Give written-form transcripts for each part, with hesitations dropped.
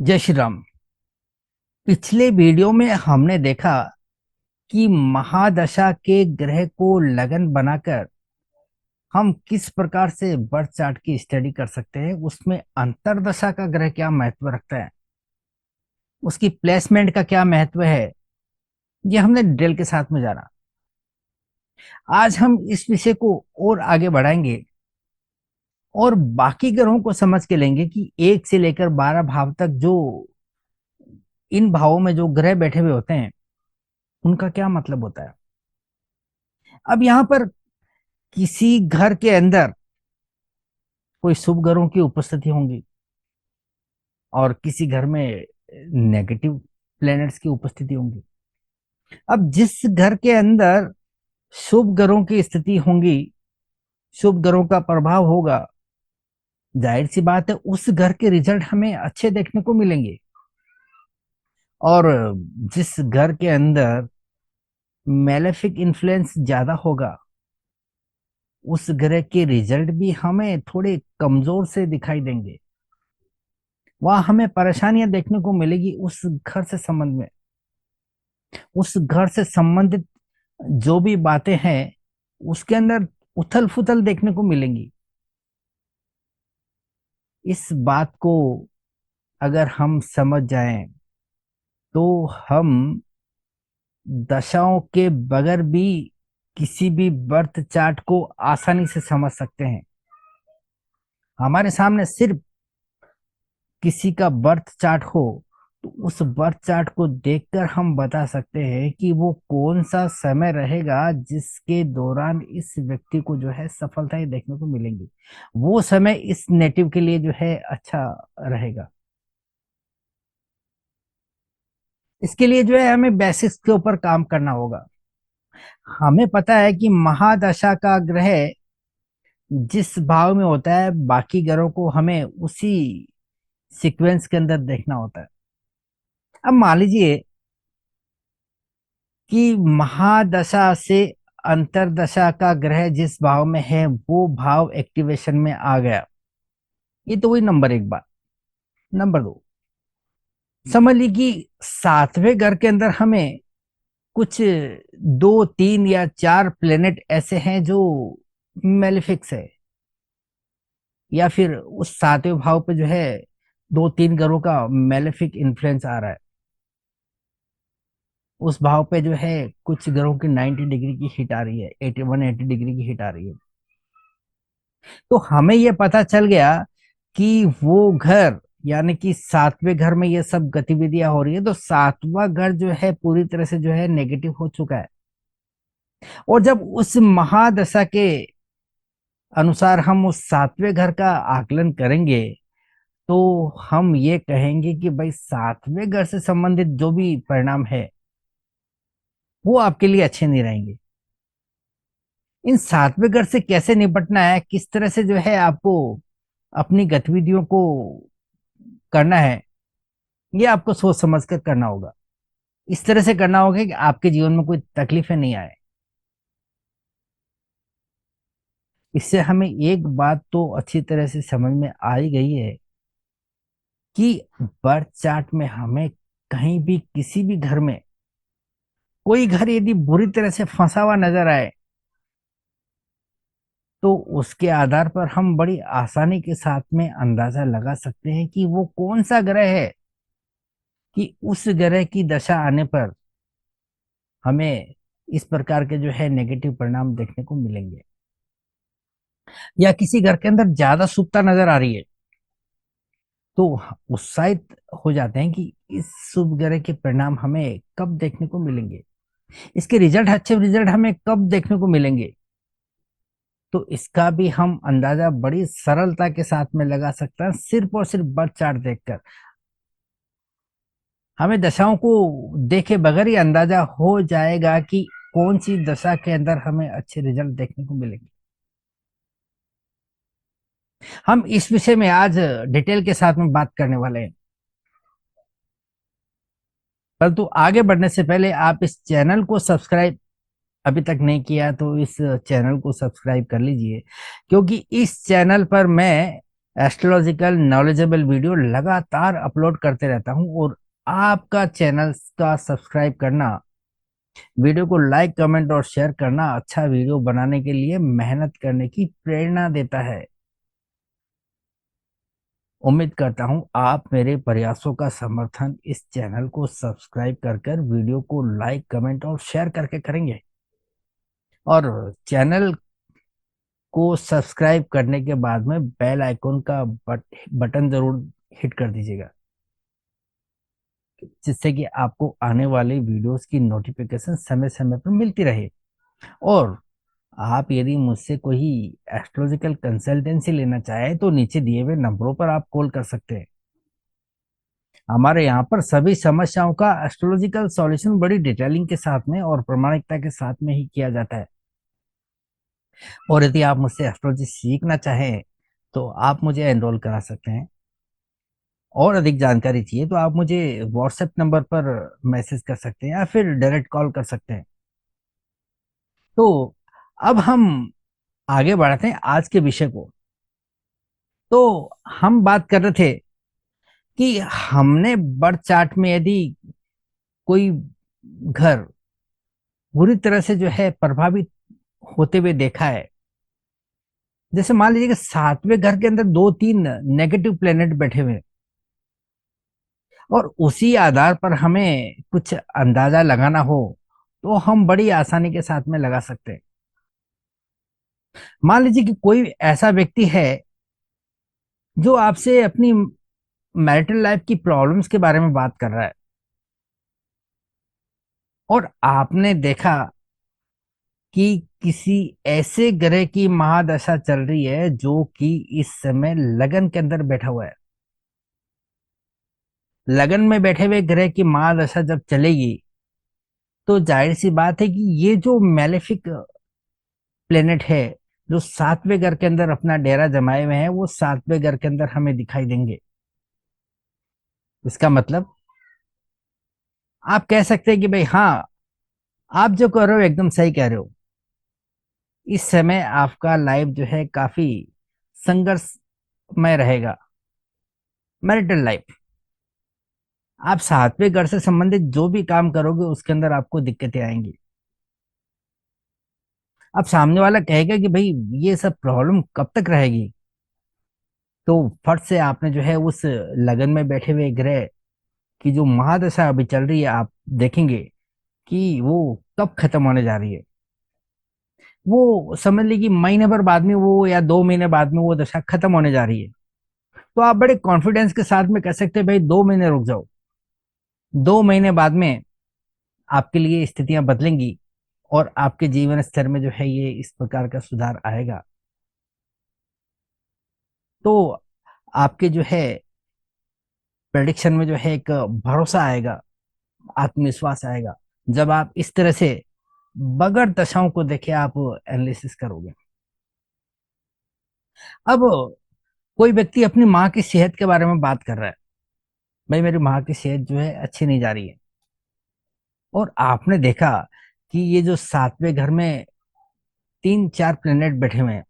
जय श्री राम। पिछले वीडियो में हमने देखा कि महादशा के ग्रह को लगन बनाकर हम किस प्रकार से बर्थ चार्ट की स्टडी कर सकते हैं, उसमें अंतरदशा का ग्रह क्या महत्व रखता है, उसकी प्लेसमेंट का क्या महत्व है, ये हमने डिटेल के साथ में जाना। आज हम इस विषय को और आगे बढ़ाएंगे और बाकी ग्रहों को समझ के लेंगे कि 1 से लेकर 12 भाव तक जो इन भावों में जो ग्रह बैठे हुए होते हैं उनका क्या मतलब होता है। अब यहाँ पर किसी घर के अंदर कोई शुभ ग्रहों की उपस्थिति होंगी और किसी घर में नेगेटिव प्लैनेट्स की उपस्थिति होंगी। अब जिस घर के अंदर शुभ ग्रहों की स्थिति होंगी, शुभ ग्रहों का प्रभाव होगा, जाहिर सी बात है उस घर के रिजल्ट हमें अच्छे देखने को मिलेंगे। और जिस घर के अंदर मैलेफिक इन्फ्लुएंस ज्यादा होगा, उस ग्रह के रिजल्ट भी हमें थोड़े कमजोर से दिखाई देंगे। वहां हमें परेशानियां देखने को मिलेगी उस घर से संबंध में। उस घर से संबंधित जो भी बातें हैं उसके अंदर उथल फुथल देखने को मिलेंगी। इस बात को अगर हम समझ जाएं तो हम दशाओं के बगैर भी किसी भी बर्थ चार्ट को आसानी से समझ सकते हैं। हमारे सामने सिर्फ किसी का बर्थ चार्ट हो तो उस बर्थ चार्ट को देखकर हम बता सकते हैं कि वो कौन सा समय रहेगा जिसके दौरान इस व्यक्ति को जो है सफलताएं देखने को मिलेंगी। वो समय इस नेटिव के लिए जो है अच्छा रहेगा। इसके लिए जो है हमें बेसिक्स के ऊपर काम करना होगा। हमें पता है कि महादशा का ग्रह जिस भाव में होता है बाकी ग्रहों को हमें उसी सीक्वेंस के अंदर देखना होता है। अब मान लीजिए कि महादशा से अंतरदशा का ग्रह जिस भाव में है वो भाव एक्टिवेशन में आ गया। ये तो वही नंबर एक बात। नंबर दो, समझ ली कि सातवें घर के अंदर हमें कुछ 2 3 या 4 प्लेनेट ऐसे हैं जो मेलिफिक्स है, या फिर उस सातवें भाव पे जो है 2 3 ग्रहों का मेलेफिक इन्फ्लुएंस आ रहा है। उस भाव पे जो है कुछ ग्रहों की 90 डिग्री की हिट आ रही है, 180 डिग्री की हिट आ रही है। तो हमें ये पता चल गया कि वो घर यानी कि सातवें घर में ये सब गतिविधियां हो रही है, तो सातवां घर जो है पूरी तरह से जो है नेगेटिव हो चुका है। और जब उस महादशा के अनुसार हम उस सातवें घर का आकलन करेंगे तो हम ये कहेंगे कि भाई सातवें घर से संबंधित जो भी परिणाम है वो आपके लिए अच्छे नहीं रहेंगे। इन सातवें घर से कैसे निपटना है, किस तरह से जो है आपको अपनी गतिविधियों को करना है, ये आपको सोच समझ कर करना होगा। इस तरह से करना होगा कि आपके जीवन में कोई तकलीफें नहीं आए। इससे हमें एक बात तो अच्छी तरह से समझ में आ ही गई है कि बर्थ चार्ट में हमें कहीं भी किसी भी घर में कोई घर यदि बुरी तरह से फंसा हुआ नजर आए तो उसके आधार पर हम बड़ी आसानी के साथ में अंदाजा लगा सकते हैं कि वो कौन सा ग्रह है कि उस ग्रह की दशा आने पर हमें इस प्रकार के जो है नेगेटिव परिणाम देखने को मिलेंगे। या किसी घर के अंदर ज्यादा शुभता नजर आ रही है तो उत्साहित हो जाते हैं कि इस शुभ ग्रह के परिणाम हमें कब देखने को मिलेंगे, इसके रिजल्ट, अच्छे रिजल्ट हमें कब देखने को मिलेंगे। तो इसका भी हम अंदाजा बड़ी सरलता के साथ में लगा सकते हैं सिर्फ और सिर्फ बर्थ चार्ट देखकर। हमें दशाओं को देखे बगैर ही अंदाजा हो जाएगा कि कौन सी दशा के अंदर हमें अच्छे रिजल्ट देखने को मिलेंगे। हम इस विषय में आज डिटेल के साथ में बात करने वाले हैं। परंतु आगे बढ़ने से पहले आप इस चैनल को सब्सक्राइब अभी तक नहीं किया तो इस चैनल को सब्सक्राइब कर लीजिए, क्योंकि इस चैनल पर मैं एस्ट्रोलॉजिकल नॉलेजेबल वीडियो लगातार अपलोड करते रहता हूं, और आपका चैनल का सब्सक्राइब करना, वीडियो को लाइक कमेंट और शेयर करना अच्छा वीडियो बनाने के लिए मेहनत करने की प्रेरणा देता है। उम्मीद करता हूं आप मेरे प्रयासों का समर्थन इस चैनल को सब्सक्राइब कर वीडियो को लाइक कमेंट और शेयर करके करेंगे, और चैनल को सब्सक्राइब करने के बाद में बेल आइकन का बटन जरूर हिट कर दीजिएगा, जिससे कि आपको आने वाले वीडियोस की नोटिफिकेशन समय समय पर मिलती रहे। और आप यदि मुझसे कोई एस्ट्रोलॉजिकल कंसल्टेंसी लेना चाहे तो नीचे दिए हुए नंबरों पर आप कॉल कर सकते हैं। हमारे यहाँ पर सभी समस्याओं का एस्ट्रोलॉजिकल सॉल्यूशन बड़ी डिटेलिंग के साथ में और प्रामाणिकता के साथ में ही किया जाता है। और यदि आप मुझसे एस्ट्रोलॉजी सीखना चाहें तो आप मुझे एनरोल करा सकते हैं। और अधिक जानकारी चाहिए तो आप मुझे व्हाट्सएप नंबर पर मैसेज कर सकते हैं या फिर डायरेक्ट कॉल कर सकते हैं। तो अब हम आगे बढ़ते हैं आज के विषय को। तो हम बात कर रहे थे कि हमने बर्थ चार्ट में यदि कोई घर बुरी तरह से जो है प्रभावित होते हुए देखा है, जैसे मान लीजिए कि सातवें घर के अंदर दो तीन नेगेटिव प्लेनेट बैठे हुए हैं, और उसी आधार पर हमें कुछ अंदाजा लगाना हो तो हम बड़ी आसानी के साथ में लगा सकते हैं। मान लीजिए कि कोई ऐसा व्यक्ति है जो आपसे अपनी मैरिटल लाइफ की प्रॉब्लम्स के बारे में बात कर रहा है, और आपने देखा कि किसी ऐसे ग्रह की महादशा चल रही है जो कि इस समय लगन के अंदर बैठा हुआ है। लगन में बैठे हुए ग्रह की महादशा जब चलेगी तो जाहिर सी बात है कि ये जो मैलेफिक प्लेनेट है जो सातवें घर के अंदर अपना डेरा जमाए हुए हैं, वो सातवें घर के अंदर हमें दिखाई देंगे। इसका मतलब आप कह सकते हैं कि भाई हाँ, आप जो कह रहे हो एकदम सही कह रहे हो। इस समय आपका लाइफ जो है काफी संघर्षमय रहेगा, मैरिटल लाइफ। आप सातवें घर से संबंधित जो भी काम करोगे उसके अंदर आपको दिक्कतें आएंगी। अब सामने वाला कहेगा कि भाई ये सब प्रॉब्लम कब तक रहेगी, तो फट से आपने जो है उस लगन में बैठे हुए ग्रह की जो महादशा अभी चल रही है, आप देखेंगे कि वो कब खत्म होने जा रही है। वो समझ ली कि महीने भर बाद में वो, या 2 महीने बाद में वो दशा खत्म होने जा रही है। तो आप बड़े कॉन्फिडेंस के साथ में कह सकते हैं भाई 2 महीने रुक जाओ, 2 महीने बाद में आपके लिए स्थितियां बदलेंगी, और आपके जीवन स्तर में जो है ये इस प्रकार का सुधार आएगा। तो आपके जो है प्रेडिक्शन में जो है एक भरोसा आएगा, आत्मविश्वास आएगा, जब आप इस तरह से बगैर दशाओं को देखे आप एनालिसिस करोगे। अब कोई व्यक्ति अपनी माँ की सेहत के बारे में बात कर रहा है, भाई मेरी माँ की सेहत जो है अच्छी नहीं जा रही है, और आपने देखा कि ये जो सातवें घर में तीन चार प्लेनेट बैठे हुए हैं,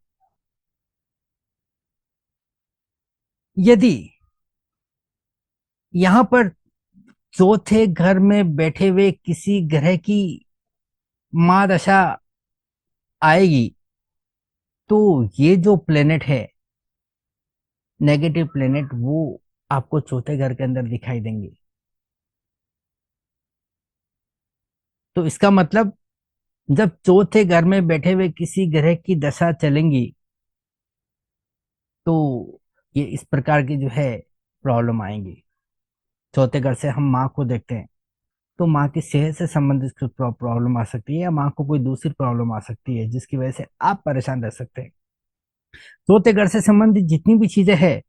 यदि यहाँ पर चौथे घर में बैठे हुए किसी ग्रह की महादशा आएगी, तो ये जो प्लेनेट है, नेगेटिव प्लेनेट, वो आपको चौथे घर के अंदर दिखाई देंगे। तो इसका मतलब जब चौथे घर में बैठे हुए किसी ग्रह की दशा चलेंगी तो ये इस प्रकार की जो है प्रॉब्लम आएंगी। चौथे घर से हम माँ को देखते हैं, तो माँ की सेहत से संबंधित कुछ प्रॉब्लम आ सकती है, या माँ को कोई दूसरी प्रॉब्लम आ सकती है जिसकी वजह से आप परेशान रह सकते हैं। चौथे घर से संबंधित जितनी भी चीजें हैं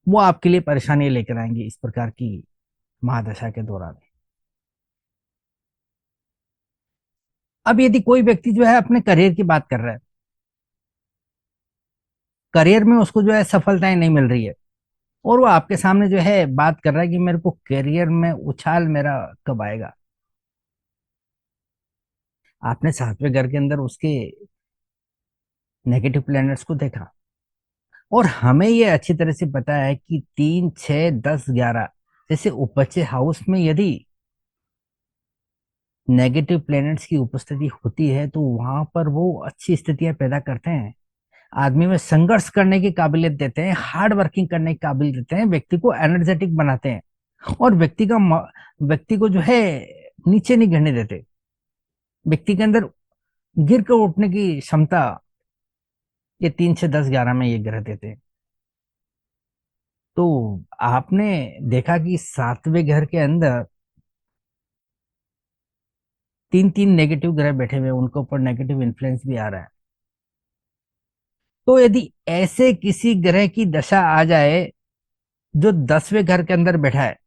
वो आपके लिए परेशानी लेकर आएंगी इस प्रकार की महादशा के दौरान। अब यदि कोई व्यक्ति जो है अपने करियर की बात कर रहा है, करियर में उसको जो है सफलताएं नहीं मिल रही है, और वो आपके सामने जो है बात कर रहा है कि मेरे को करियर में उछाल मेरा कब आएगा। आपने सातवें घर के अंदर उसके नेगेटिव प्लैनेट्स को देखा, और हमें ये अच्छी तरह से पता है कि 3, 6, 10, 11 जैसे उपच्य हाउस में यदि नेगेटिव प्लैनेट्स की उपस्थिति होती है तो वहां पर वो अच्छी स्थितियां पैदा करते हैं, आदमी में संघर्ष करने की काबिलियत देते हैं, हार्ड वर्किंग करने की काबिलियत देते हैं, व्यक्ति को एनर्जेटिक बनाते हैं, और व्यक्ति को जो है नीचे नहीं गिरने देते। व्यक्ति के अंदर गिर कर उठने की क्षमता ये 3, 6, 10, 11 में ये ग्रह देते हैं। तो आपने देखा कि सातवें घर के अंदर तीन तीन नेगेटिव ग्रह बैठे हुए हैं, उनके ऊपर नेगेटिव इन्फ्लुएंस भी आ रहा है। तो यदि ऐसे किसी ग्रह की दशा आ जाए जो 10वें घर के अंदर बैठा है,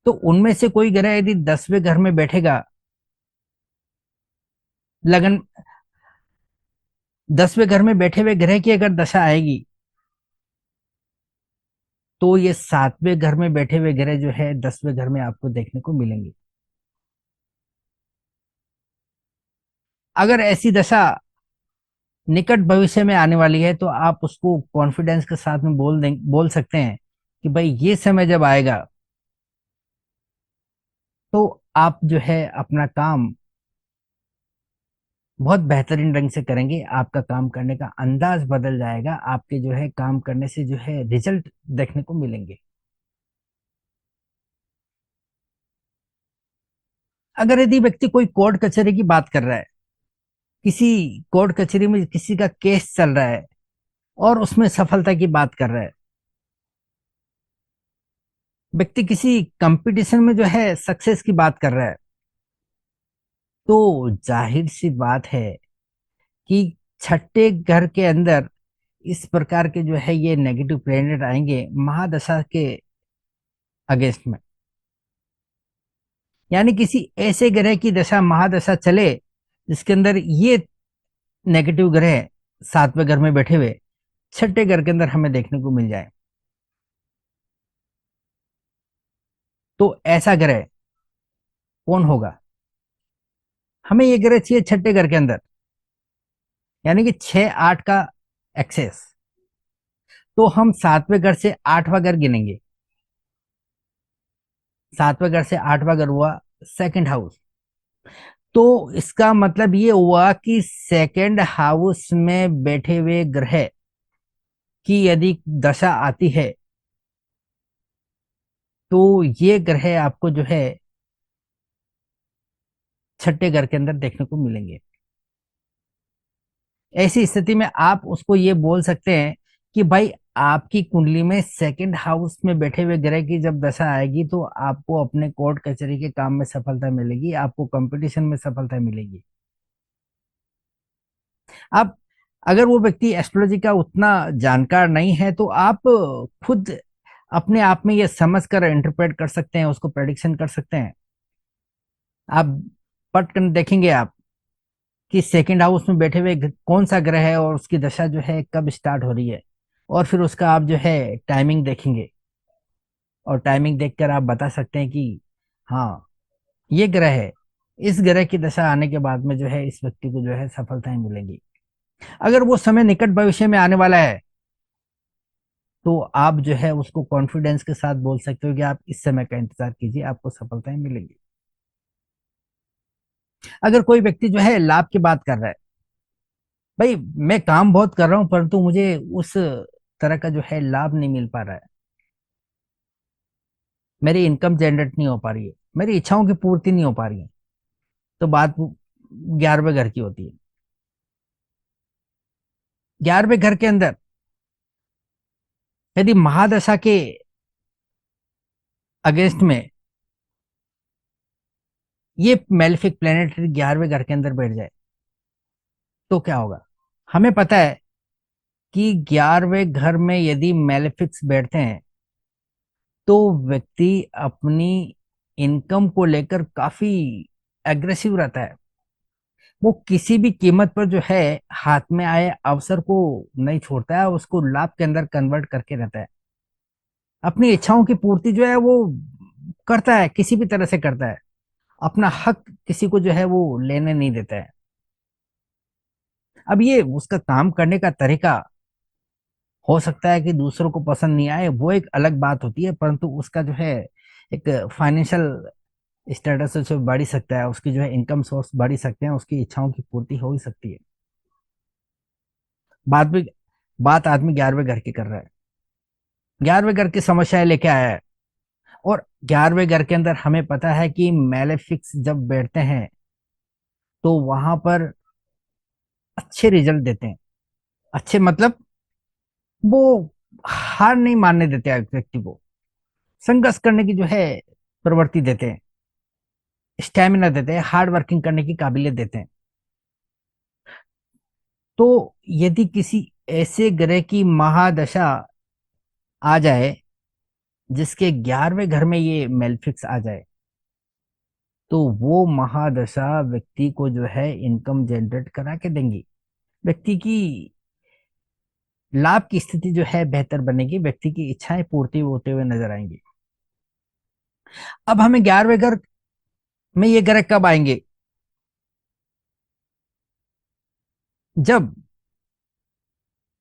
तो उनमें से कोई ग्रह यदि 10वें घर में बैठेगा, लगन 10वें घर में बैठे हुए ग्रह की अगर दशा आएगी, तो ये 7वें घर में बैठे हुए ग्रह जो है 10वें घर में आपको देखने को मिलेंगे। अगर ऐसी दशा निकट भविष्य में आने वाली है तो आप उसको कॉन्फिडेंस के साथ में बोल सकते हैं कि भाई ये समय जब आएगा तो आप जो है अपना काम बहुत बेहतरीन ढंग से करेंगे, आपका काम करने का अंदाज बदल जाएगा, आपके जो है काम करने से जो है रिजल्ट देखने को मिलेंगे। अगर यदि व्यक्ति कोई कोर्ट कचहरी की बात कर रहा है, किसी कोर्ट कचहरी में किसी का केस चल रहा है और उसमें सफलता की बात कर रहा है, व्यक्ति किसी कंपटीशन में जो है सक्सेस की बात कर रहा है, तो जाहिर सी बात है कि छठे घर के अंदर इस प्रकार के जो है ये नेगेटिव प्लेनेट आएंगे महादशा के अगेंस्ट में। यानी किसी ऐसे ग्रह की दशा महादशा चले जिसके अंदर ये नेगेटिव ग्रह 7वें घर में बैठे हुए छठे घर के अंदर हमें देखने को मिल जाए, तो ऐसा ग्रह कौन होगा? हमें ये ग्रह चाहिए छठे घर के अंदर, यानी कि 6, 8 का एक्सेस। तो हम 7वें घर से 8वां घर गिनेंगे। 7वें घर से 8वां घर हुआ सेकंड हाउस। तो इसका मतलब ये हुआ कि सेकंड हाउस में बैठे हुए ग्रह की यदि दशा आती है तो ये ग्रह आपको जो है छठे घर के अंदर देखने को मिलेंगे। ऐसी स्थिति में आप उसको ये बोल सकते हैं कि भाई आपकी कुंडली में सेकंड हाउस में बैठे हुए ग्रह की जब दशा आएगी तो आपको अपने कोर्ट कचहरी के काम में सफलता मिलेगी, आपको कंपटीशन में सफलता मिलेगी। आप अगर वो व्यक्ति एस्ट्रोलॉजी का उतना जानकार नहीं है तो आप खुद अपने आप में ये समझ कर इंटरप्रेट कर सकते हैं, उसको प्रेडिक्शन कर सकते हैं। आप पट कर देखेंगे आप कि सेकंड हाउस में बैठे हुए कौन सा ग्रह है और उसकी दशा जो है कब स्टार्ट हो रही है, और फिर उसका आप जो है टाइमिंग देखेंगे, और टाइमिंग देखकर आप बता सकते हैं कि हाँ ये ग्रह है, इस ग्रह की दशा आने के बाद में जो है इस व्यक्ति को जो है सफलताएं मिलेंगी। अगर वो समय निकट भविष्य में आने वाला है तो आप जो है उसको कॉन्फिडेंस के साथ बोल सकते हो कि आप इस समय का इंतजार कीजिए, आपको सफलताएं मिलेंगी। अगर कोई व्यक्ति जो है लाभ की बात कर रहा है, भाई मैं काम बहुत कर रहा हूं परंतु मुझे उस तरह का जो है लाभ नहीं मिल पा रहा है, मेरी इनकम जनरेट नहीं हो पा रही है, मेरी इच्छाओं की पूर्ति नहीं हो पा रही है, तो बात 11वें घर की होती है। 11वें घर के अंदर यदि महादशा के अगेंस्ट में ये मेलेफिक प्लेनेट 11वें घर के अंदर बैठ जाए तो क्या होगा? हमें पता है कि 11वें घर में यदि मेलेफिक्स बैठते हैं तो व्यक्ति अपनी इनकम को लेकर काफी एग्रेसिव रहता है। वो किसी भी कीमत पर जो है हाथ में आए अवसर को नहीं छोड़ता है, उसको लाभ के अंदर कन्वर्ट करके रहता है। अपनी इच्छाओं की पूर्ति जो है वो करता है, किसी भी तरह से करता है, अपना हक किसी को जो है वो लेने नहीं देता है। अब ये उसका काम करने का तरीका हो सकता है कि दूसरों को पसंद नहीं आए, वो एक अलग बात होती है, परंतु उसका जो है एक फाइनेंशियल स्टेटस जो बढ़ ही सकता है, उसकी जो है इनकम सोर्स बढ़ ही सकते हैं, उसकी इच्छाओं की पूर्ति हो ही सकती है। बात भी बात आदमी 11वें घर की कर रहा है, 11वें घर की समस्याएं लेके आया है। और 11वें घर के अंदर हमें पता है कि मैलेफिक्स जब बैठते हैं तो वहां पर अच्छे रिजल्ट देते हैं। अच्छे मतलब वो हार नहीं मानने देते हैं व्यक्ति को, संघर्ष करने की जो है प्रवृत्ति देते हैं, स्टेमिना देते हैं, हार्ड वर्किंग करने की काबिलियत देते हैं। तो यदि किसी ऐसे ग्रह की महादशा आ जाए जिसके 11वें घर में ये मेलफिक्स आ जाए, तो वो महादशा व्यक्ति को जो है इनकम जनरेट करा के देंगी। व्यक्ति की लाभ की स्थिति जो है बेहतर बनेगी, व्यक्ति की इच्छाएं पूर्ति होते हुए नजर आएंगी। अब हमें 11वें घर में ये ग्रह कब आएंगे? जब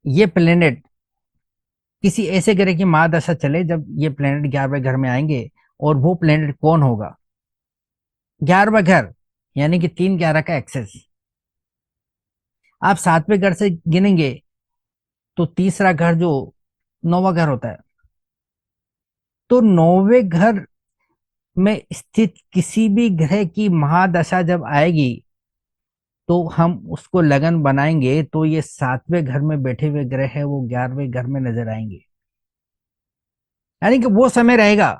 ये प्लेनेट किसी ऐसे ग्रह की महादशा चले, जब ये प्लेनेट 11वें घर में आएंगे। और वो प्लेनेट कौन होगा? 11वां घर, यानी कि 3 11 का एक्सेस। आप 7वें घर से गिनेंगे तो तीसरा घर जो 9वां घर होता है। तो 9वें घर में स्थित किसी भी ग्रह की महादशा जब आएगी तो हम उसको लगन बनाएंगे, तो ये 7वें घर में बैठे हुए ग्रह है वो 11वें घर में नजर आएंगे। यानी कि वो समय रहेगा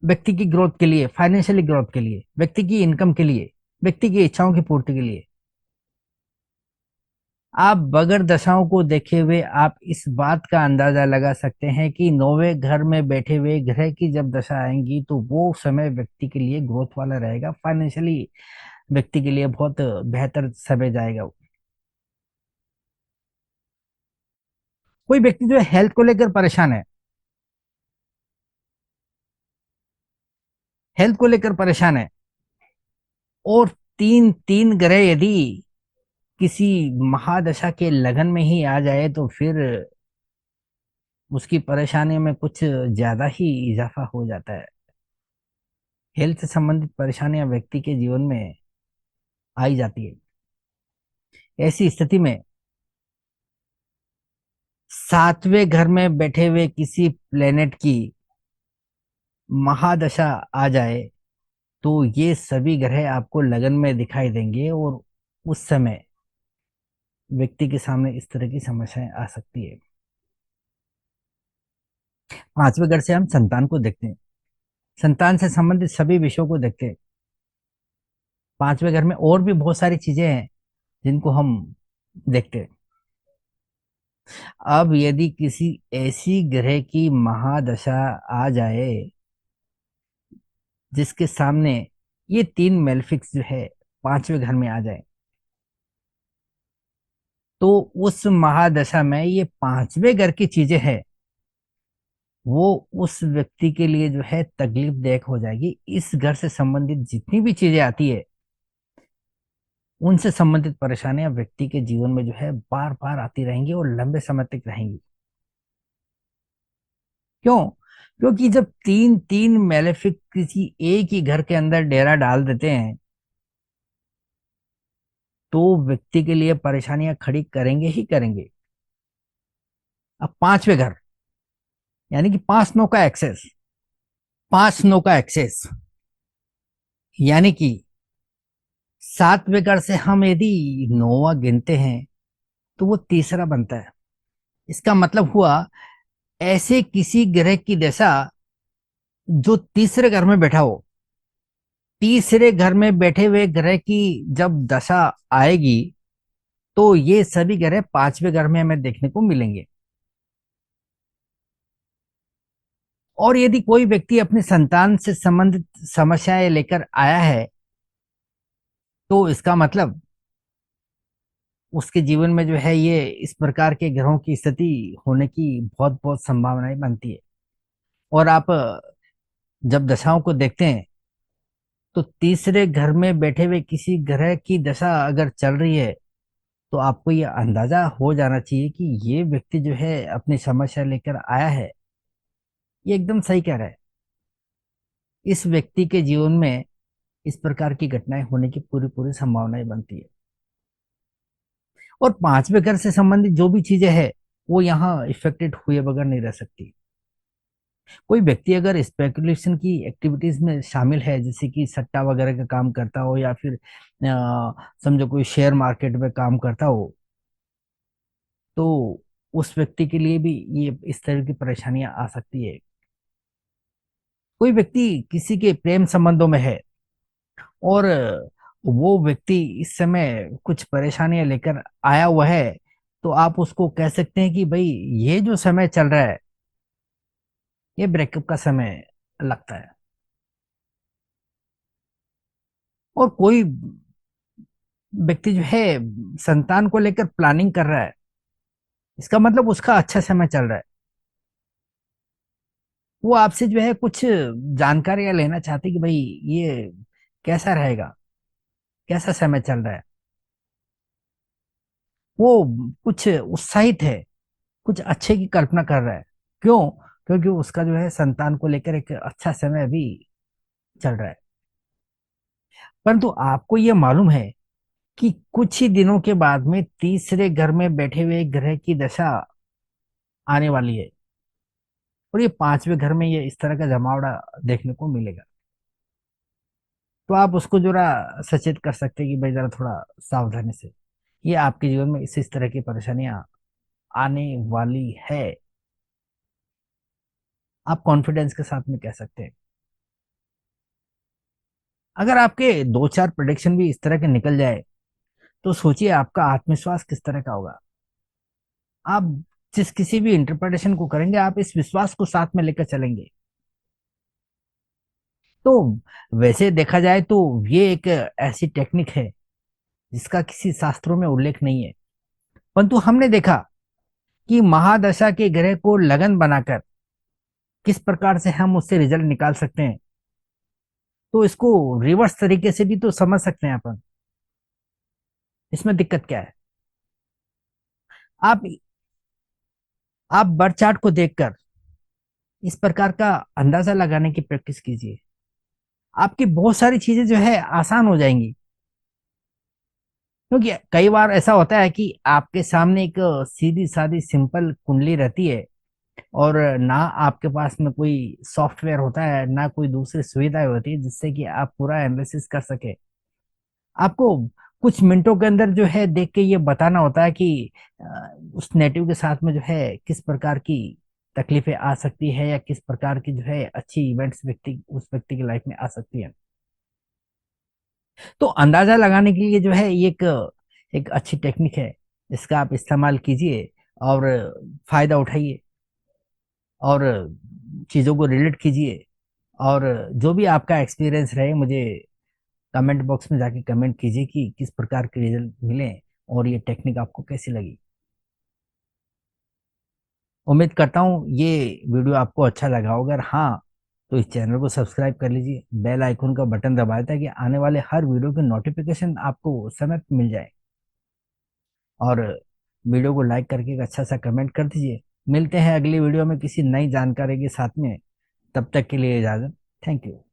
व्यक्ति की ग्रोथ के लिए, फाइनेंशियली ग्रोथ के लिए, व्यक्ति की इनकम के लिए, व्यक्ति की इच्छाओं की पूर्ति के लिए। आप बगैर दशाओं को देखे हुए आप इस बात का अंदाजा लगा सकते हैं कि 9वें घर में बैठे हुए ग्रह की जब दशा आएंगी तो वो समय व्यक्ति के लिए ग्रोथ वाला रहेगा, फाइनेंशियली व्यक्ति के लिए बहुत बेहतर समय जाएगा। कोई व्यक्ति जो है हेल्थ को लेकर परेशान है, हेल्थ को लेकर परेशान है, और तीन तीन ग्रह यदि किसी महादशा के लगन में ही आ जाए तो फिर उसकी परेशानी में कुछ ज्यादा ही इजाफा हो जाता है। हेल्थ से संबंधित परेशानियां व्यक्ति के जीवन में आई जाती है। ऐसी स्थिति में 7वें घर में बैठे हुए किसी प्लेनेट की महादशा आ जाए तो ये सभी ग्रह आपको लगन में दिखाई देंगे, और उस समय व्यक्ति के सामने इस तरह की समस्याएं आ सकती है। 5वें घर से हम संतान को देखते हैं, संतान से संबंधित सभी विषयों को देखते हैं। 5वें घर में और भी बहुत सारी चीजें हैं जिनको हम देखते हैं। अब यदि किसी ऐसी ग्रह की महादशा आ जाए जिसके सामने ये तीन मेलफिक्स जो है 5वें घर में आ जाए, तो उस महादशा में ये 5वें घर की चीजें हैं वो उस व्यक्ति के लिए जो है तकलीफदायक हो जाएगी। इस घर से संबंधित जितनी भी चीजें आती है उनसे संबंधित परेशानियां व्यक्ति के जीवन में जो है बार बार आती रहेंगी और लंबे समय तक रहेंगी। क्यों? क्योंकि जब तीन तीन मेलेफिक किसी एक ही घर के अंदर डेरा डाल देते हैं तो व्यक्ति के लिए परेशानियां खड़ी करेंगे ही करेंगे। अब 5वें घर, यानी कि 5 9 का एक्सेस, 5 9 का एक्सेस, यानी कि 7वें घर से हम यदि 9वां गिनते हैं तो वो तीसरा बनता है। इसका मतलब हुआ ऐसे किसी ग्रह की दशा जो तीसरे घर में बैठा हो, तीसरे घर में बैठे हुए ग्रह की जब दशा आएगी तो ये सभी ग्रह 5वें घर में हमें देखने को मिलेंगे। और यदि कोई व्यक्ति अपनी संतान से संबंधित समस्याएं लेकर आया है तो इसका मतलब उसके जीवन में जो है ये इस प्रकार के ग्रहों की स्थिति होने की बहुत बहुत संभावनाएं बनती है। और आप जब दशाओं को देखते हैं तो तीसरे घर में बैठे हुए किसी ग्रह की दशा अगर चल रही है तो आपको ये अंदाजा हो जाना चाहिए कि ये व्यक्ति जो है अपनी समस्या लेकर आया है, ये एकदम सही कह रहा है। इस व्यक्ति के जीवन में इस प्रकार की घटनाएं होने की पूरी पूरी संभावनाएं बनती है। और पांचवें घर से संबंधित जो भी चीजें हैं वो यहाँ इफेक्टेड हुए बगैर नहीं रह सकती। कोई व्यक्ति अगर स्पेकुलेशन की एक्टिविटीज में शामिल है, जैसे कि सट्टा वगैरह का काम करता हो, या फिर समझो कोई शेयर मार्केट में काम करता हो, तो उस व्यक्ति के लिए भी ये इस तरह की परेशानियां आ सकती है। कोई व्यक्ति किसी के प्रेम संबंधों में है और वो व्यक्ति इस समय कुछ परेशानियां लेकर आया हुआ है, तो आप उसको कह सकते हैं कि भाई ये जो समय चल रहा है, ये ब्रेकअप का समय लगता है। और कोई व्यक्ति जो है संतान को लेकर प्लानिंग कर रहा है, इसका मतलब उसका अच्छा समय चल रहा है। वो आपसे जो है कुछ जानकारियां लेना चाहते कि भाई ये कैसा रहेगा, कैसा समय चल रहा है। वो कुछ उत्साहित है, कुछ अच्छे की कल्पना कर रहा है। क्यों? क्योंकि उसका जो है संतान को लेकर एक अच्छा समय अभी चल रहा है। परंतु आपको ये मालूम है कि कुछ ही दिनों के बाद में तीसरे घर में बैठे हुए ग्रह की दशा आने वाली है, और ये पांचवें घर में ये इस तरह का जमावड़ा देखने को मिलेगा। तो आप उसको जरा सचेत कर सकते हैं कि भाई जरा थोड़ा सावधानी से, ये आपके जीवन में इस तरह की परेशानियां आने वाली है। आप कॉन्फिडेंस के साथ में कह सकते हैं। अगर आपके दो चार प्रोडिक्शन भी इस तरह के निकल जाए, तो सोचिए आपका आत्मविश्वास किस तरह का होगा। आप जिस किसी भी इंटरप्रिटेशन को करेंगे, आप इस विश्वास को साथ में लेकर चलेंगे। तो वैसे देखा जाए तो ये एक ऐसी टेक्निक है जिसका किसी शास्त्रों में उल्लेख नहीं है, परंतु हमने देखा कि महादशा के ग्रह को लगन बनाकर किस प्रकार से हम उससे रिजल्ट निकाल सकते हैं। तो इसको रिवर्स तरीके से भी तो समझ सकते हैं अपन। इसमें दिक्कत क्या है? आप आप बर्थ चार्ट को देखकर इस प्रकार का अंदाजा लगाने की प्रैक्टिस कीजिए। आपकी बहुत सारी चीजें जो है आसान हो जाएंगी। क्योंकि कई बार ऐसा होता है कि आपके सामने एक सीधी सादी सिंपल कुंडली रहती है, और ना आपके पास में कोई सॉफ्टवेयर होता है, ना कोई दूसरी सुविधाएं होती है जिससे कि आप पूरा एनालिसिस कर सके। आपको कुछ मिनटों के अंदर जो है देख के ये बताना होता है कि उस नेटिव के साथ में जो है किस प्रकार की तकलीफें आ सकती है, या किस प्रकार की जो है अच्छी इवेंट्स व्यक्ति उस व्यक्ति की लाइफ में आ सकती है। तो अंदाजा लगाने के लिए जो है ये एक एक अच्छी टेक्निक है, इसका आप इस्तेमाल कीजिए और फायदा उठाइए, और चीज़ों को रिलेट कीजिए। और जो भी आपका एक्सपीरियंस रहे, मुझे कमेंट बॉक्स में जाके कमेंट कीजिए कि किस प्रकार के रिजल्ट मिले और ये टेक्निक आपको कैसी लगी। उम्मीद करता हूँ ये वीडियो आपको अच्छा लगा होगा। अगर हाँ, तो इस चैनल को सब्सक्राइब कर लीजिए, बेल आइकन का बटन दबाएं ताकि आने वाले हर वीडियो की नोटिफिकेशन आपको समय पे मिल जाए। और वीडियो को लाइक करके एक अच्छा सा कमेंट कर दीजिए। मिलते हैं अगली वीडियो में किसी नई जानकारी के साथ में। तब तक के लिए इजाजत। Thank you.